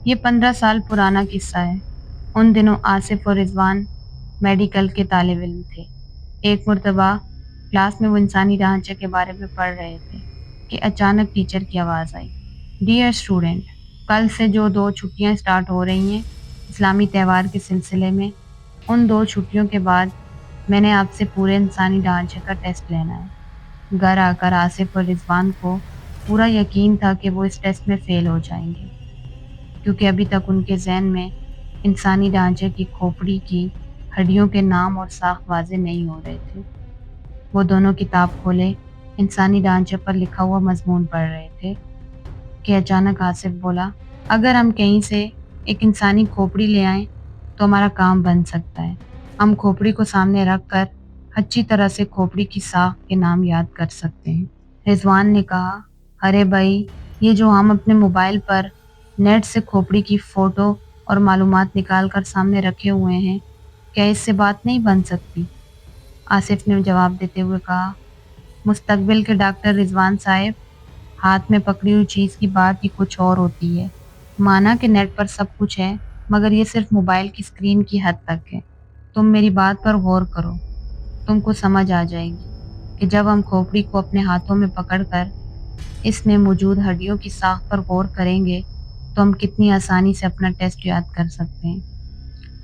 یہ 15 سال پرانا قصہ ہے۔ ان دنوں آصف اور رضوان میڈیکل کے طالب علم تھے۔ ایک مرتبہ کلاس میں وہ انسانی ڈھانچے کے بارے میں پڑھ رہے تھے کہ اچانک ٹیچر کی آواز آئی، ڈیئر اسٹوڈنٹ، کل سے جو 2 چھٹیاں اسٹارٹ ہو رہی ہیں اسلامی تہوار کے سلسلے میں، ان 2 چھٹیوں کے بعد میں نے آپ سے پورے انسانی ڈھانچے کا ٹیسٹ لینا ہے۔ گھر آ کر آصف اور رضوان کو پورا یقین تھا کہ وہ اس ٹیسٹ میں فیل ہو جائیں گے، کیونکہ ابھی تک ان کے ذہن میں انسانی ڈھانچے کی کھوپڑی کی ہڈیوں کے نام اور ساخت واضح نہیں ہو رہے تھے۔ وہ دونوں کتاب کھولے انسانی ڈھانچے پر لکھا ہوا مضمون پڑھ رہے تھے کہ اچانک آصف بولا، اگر ہم کہیں سے ایک انسانی کھوپڑی لے آئیں تو ہمارا کام بن سکتا ہے۔ ہم کھوپڑی کو سامنے رکھ کر اچھی طرح سے کھوپڑی کی ساخت کے نام یاد کر سکتے ہیں۔ رضوان نے کہا، ارے بھائی، یہ جو ہم اپنے موبائل پر نیٹ سے کھوپڑی کی فوٹو اور معلومات نکال کر سامنے رکھے ہوئے ہیں، کیا اس سے بات نہیں بن سکتی؟ آصف نے جواب دیتے ہوئے کہا، مستقبل کے ڈاکٹر رضوان صاحب، ہاتھ میں پکڑی ہوئی چیز کی بات ہی کچھ اور ہوتی ہے۔ مانا کہ نیٹ پر سب کچھ ہے، مگر یہ صرف موبائل کی اسکرین کی حد تک ہے۔ تم میری بات پر غور کرو، تم کو سمجھ آ جائے گی کہ جب ہم کھوپڑی کو اپنے ہاتھوں میں پکڑ کر اس میں موجود ہڈیوں کی ساخت پر غور کریں گے تو ہم کتنی آسانی سے اپنا ٹیسٹ یاد کر سکتے ہیں۔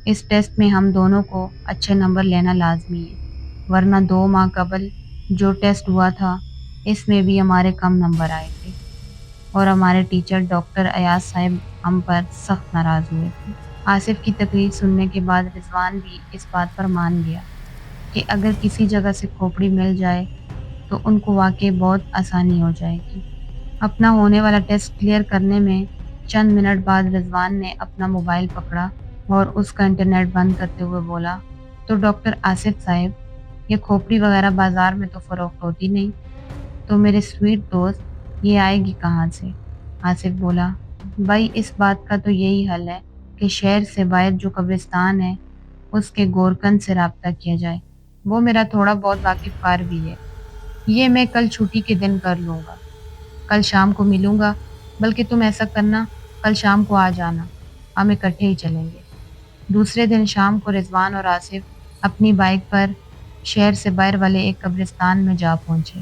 اس ٹیسٹ میں ہم دونوں کو اچھے نمبر لینا لازمی ہے، ورنہ 2 ماہ قبل جو ٹیسٹ ہوا تھا اس میں بھی ہمارے کم نمبر آئے تھے اور ہمارے ٹیچر ڈاکٹر ایاز صاحب ہم پر سخت ناراض ہوئے تھے۔ آصف کی تقریر سننے کے بعد رضوان بھی اس بات پر مان گیا کہ اگر کسی جگہ سے کھوپڑی مل جائے تو ان کو واقعی بہت آسانی ہو جائے گی۔ اپنا ہونے والا ٹیسٹ کلیئر کرنے میں چند منٹ بعد رضوان نے اپنا موبائل پکڑا اور اس کا انٹرنیٹ بند کرتے ہوئے بولا، تو ڈاکٹر آصف صاحب، یہ کھوپڑی وغیرہ بازار میں تو فروخت ہوتی نہیں، تو میرے سویٹ دوست یہ آئے گی کہاں سے؟ آصف بولا، بھائی اس بات کا تو یہی حل ہے کہ شہر سے باہر جو قبرستان ہے اس کے گورکن سے رابطہ کیا جائے، وہ میرا تھوڑا بہت واقف کار بھی ہے۔ یہ میں کل چھٹی کے دن کر لوں گا، کل شام کو ملوں گا، بلکہ تم ایسا کرنا، کل شام کو آ جانا، ہم اکٹھے ہی چلیں گے۔ دوسرے دن شام کو رضوان اور آصف اپنی بائک پر شہر سے باہر والے ایک قبرستان میں جا پہنچے،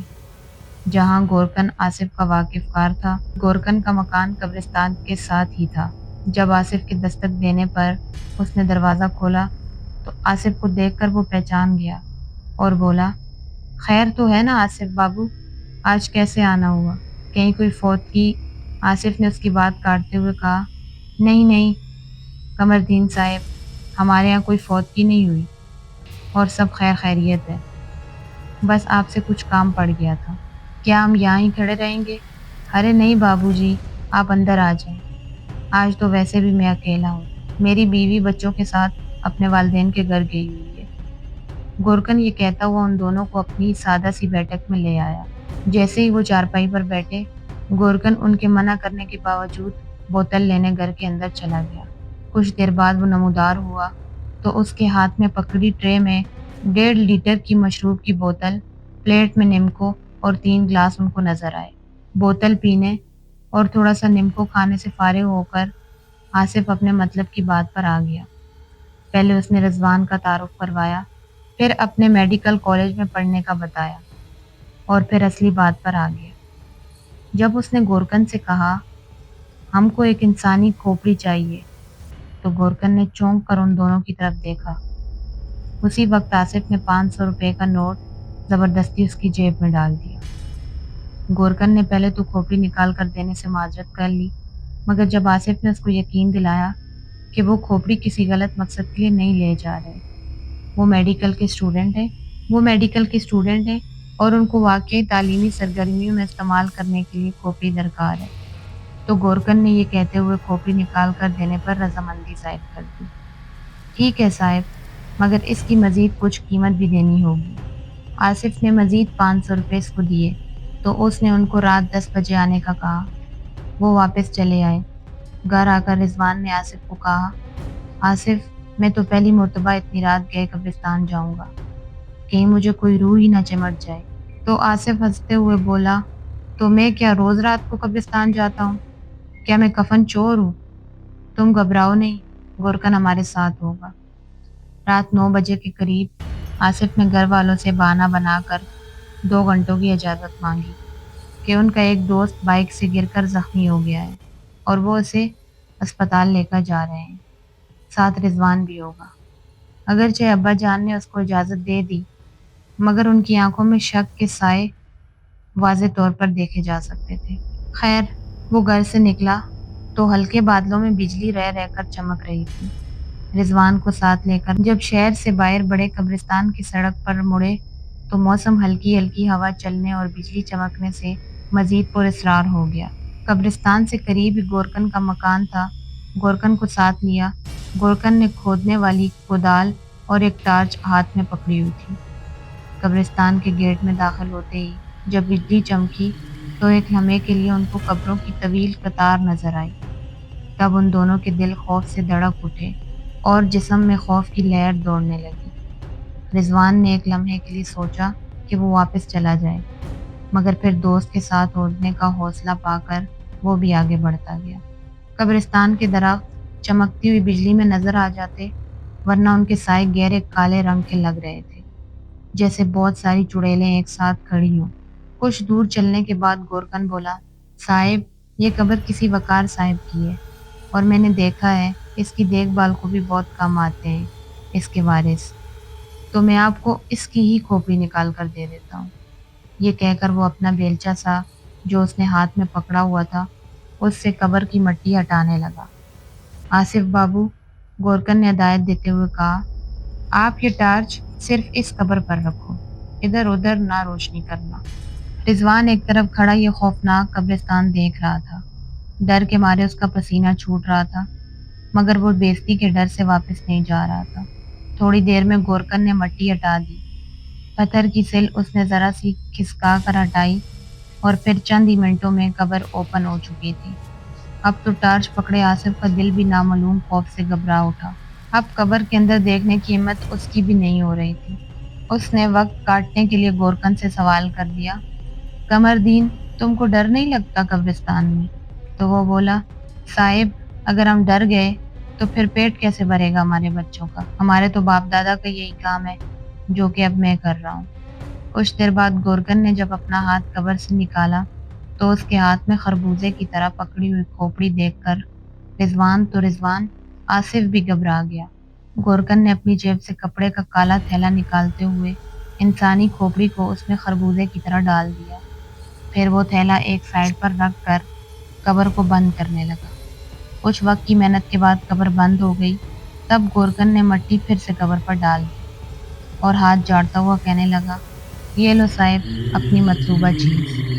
جہاں گورکن آصف کا واقف کار تھا۔ گورکن کا مکان قبرستان کے ساتھ ہی تھا۔ جب آصف کے دستک دینے پر اس نے دروازہ کھولا تو آصف کو دیکھ کر وہ پہچان گیا اور بولا، خیر تو ہے نا آصف بابو، آج کیسے آنا ہوا؟ کہیں کوئی فوت کی؟ آصف نے اس کی بات کاٹتے ہوئے کہا، نہیں نہیں قمردین صاحب، ہمارے یہاں کوئی فوت کی نہیں ہوئی اور سب خیر خیریت ہے، بس آپ سے کچھ کام پڑ گیا تھا۔ کیا ہم یہاں ہی کھڑے رہیں گے؟ ارے نہیں بابو جی، آپ اندر آ جائیں، آج تو ویسے بھی میں اکیلا ہوں، میری بیوی بچوں کے ساتھ اپنے والدین کے گھر گئی ہوئی ہے۔ گورکن یہ کہتا ہوا ان دونوں کو اپنی سادہ سی بیٹھک میں لے آیا۔ جیسے ہی وہ چارپائی پر بیٹھے، گورکن ان کے منع کرنے کے باوجود بوتل لینے گھر کے اندر چلا گیا۔ کچھ دیر بعد وہ نمودار ہوا تو اس کے ہاتھ میں پکڑی ٹرے میں 1.5 لیٹر کی مشروب کی بوتل، پلیٹ میں نمکو اور 3 گلاس ان کو نظر آئے۔ بوتل پینے اور تھوڑا سا نمکو کھانے سے فارغ ہو کر آصف اپنے مطلب کی بات پر آ گیا۔ پہلے اس نے رضوان کا تعارف کروایا، پھر اپنے میڈیکل کالج میں پڑھنے کا بتایا اور پھر اصلی بات پر آ گیا۔ جب اس نے گورکن سے کہا، ہم کو ایک انسانی کھوپڑی چاہیے، تو گورکن نے چونک کر ان دونوں کی طرف دیکھا۔ اسی وقت آصف نے 500 روپے کا نوٹ زبردستی اس کی جیب میں ڈال دیا۔ گورکن نے پہلے تو کھوپڑی نکال کر دینے سے معذرت کر لی، مگر جب آصف نے اس کو یقین دلایا کہ وہ کھوپڑی کسی غلط مقصد کے لیے نہیں لے جا رہے، وہ میڈیکل کے اسٹوڈنٹ ہیں اور ان کو واقعی تعلیمی سرگرمیوں میں استعمال کرنے کے لیے کھوپڑی درکار ہے، تو گورکن نے یہ کہتے ہوئے کھوپڑی نکال کر دینے پر رضامندی ظاہر کر دی۔ ٹھیک ہے صاحب، مگر اس کی مزید کچھ قیمت بھی دینی ہوگی۔ آصف نے مزید 500 روپے اس کو دیے تو اس نے ان کو رات 10 بجے آنے کا کہا۔ وہ واپس چلے آئے۔ گھر آ کر رضوان نے آصف کو کہا، آصف، میں تو پہلی مرتبہ اتنی رات گئے قبرستان جاؤں گا، کہیں مجھے کوئی روح ہی نہ چمٹ جائے۔ تو آصف ہنستے ہوئے بولا، تو میں کیا روز رات کو قبرستان جاتا ہوں؟ کیا میں کفن چور ہوں؟ تم گھبراؤ نہیں، گورکن ہمارے ساتھ ہوگا۔ رات 9 بجے کے قریب آصف نے گھر والوں سے بہانہ بنا کر 2 گھنٹوں کی اجازت مانگی کہ ان کا ایک دوست بائک سے گر کر زخمی ہو گیا ہے اور وہ اسے اسپتال لے کر جا رہے ہیں۔ ساتھ رضوان بھی ہوگا۔ اگرچہ ابا جان نے اس کو اجازت دے دی، مگر ان کی آنکھوں میں شک کے سائے واضح طور پر دیکھے جا سکتے تھے۔ خیر، وہ گھر سے نکلا تو ہلکے بادلوں میں بجلی رہ رہ کر چمک رہی تھی۔ رضوان کو ساتھ لے کر جب شہر سے باہر بڑے قبرستان کی سڑک پر مڑے تو موسم ہلکی ہلکی ہوا چلنے اور بجلی چمکنے سے مزید پراسرار ہو گیا۔ قبرستان سے قریب ہی گورکن کا مکان تھا۔ گورکن کو ساتھ لیا۔ گورکن نے کھودنے والی کودال اور ایک ٹارچ ہاتھ میں پکڑی ہوئی تھی۔ قبرستان کے گیٹ میں داخل ہوتے ہی جب بجلی چمکی تو ایک لمحے کے لیے ان کو قبروں کی طویل قطار نظر آئی۔ تب ان دونوں کے دل خوف سے دھڑک اٹھے اور جسم میں خوف کی لہر دوڑنے لگی۔ رضوان نے ایک لمحے کے لیے سوچا کہ وہ واپس چلا جائے، مگر پھر دوست کے ساتھ ہونے کا حوصلہ پا کر وہ بھی آگے بڑھتا گیا۔ قبرستان کے درخت چمکتی ہوئی بجلی میں نظر آ جاتے، ورنہ ان کے سائے گہرے کالے رنگ کے لگ رہے تھے، جیسے بہت ساری چڑیلیں ایک ساتھ کھڑی ہوں۔ کچھ دور چلنے کے بعد گورکن بولا، صاحب، یہ قبر کسی وقار صاحب کی ہے اور میں نے دیکھا ہے اس کی دیکھ بھال کو بھی بہت کم آتے ہیں اس کے وارث، تو میں آپ کو اس کی ہی کھوپڑی نکال کر دے دیتا ہوں۔ یہ کہہ کر وہ اپنا بیلچہ سا جو اس نے ہاتھ میں پکڑا ہوا تھا اس سے قبر کی مٹی ہٹانے لگا۔ آصف بابو، گورکن نے ہدایت دیتے ہوئے کہا، آپ یہ ٹارچ صرف اس قبر پر رکھو، ادھر ادھر نہ روشنی کرنا۔ رضوان ایک طرف کھڑا یہ خوفناک قبرستان دیکھ رہا تھا۔ ڈر کے مارے اس کا پسینہ چھوٹ رہا تھا، مگر وہ بے عزتی کے ڈر سے واپس نہیں جا رہا تھا۔ تھوڑی دیر میں گورکن نے مٹی ہٹا دی۔ پتھر کی سل اس نے ذرا سی کھسکا کر ہٹائی اور پھر چند ہی منٹوں میں قبر اوپن ہو چکی تھی۔ اب تو ٹارچ پکڑے آصف کا دل بھی نامعلوم خوف سے گھبرا اٹھا۔ اب قبر کے اندر دیکھنے کی ہمت اس کی بھی نہیں ہو رہی تھی۔ اس نے وقت کاٹنے کے لیے گورکن سے سوال کر دیا، قمر دین، تم کو ڈر نہیں لگتا قبرستان میں؟ تو وہ بولا، صاحب، اگر ہم ڈر گئے تو پھر پیٹ کیسے بھرے گا ہمارے بچوں کا؟ ہمارے تو باپ دادا کا یہی کام ہے جو کہ اب میں کر رہا ہوں۔ کچھ دیر بعد گورکن نے جب اپنا ہاتھ قبر سے نکالا تو اس کے ہاتھ میں خربوزے کی طرح پکڑی ہوئی کھوپڑی دیکھ کر رضوان آصف بھی گھبرا گیا۔ گورکن نے اپنی جیب سے کپڑے کا کالا تھیلا نکالتے ہوئے انسانی کھوپڑی کو اس میں خربوزے کی طرح ڈال دیا۔ پھر وہ تھیلا ایک سائڈ پر رکھ کر قبر کو بند کرنے لگا۔ کچھ وقت کی محنت کے بعد قبر بند ہو گئی۔ تب گورکن نے مٹی پھر سے قبر پر ڈال دی اور ہاتھ جھاڑتا ہوا کہنے لگا، یہ لو صاحب، اپنی مطلوبہ چیز۔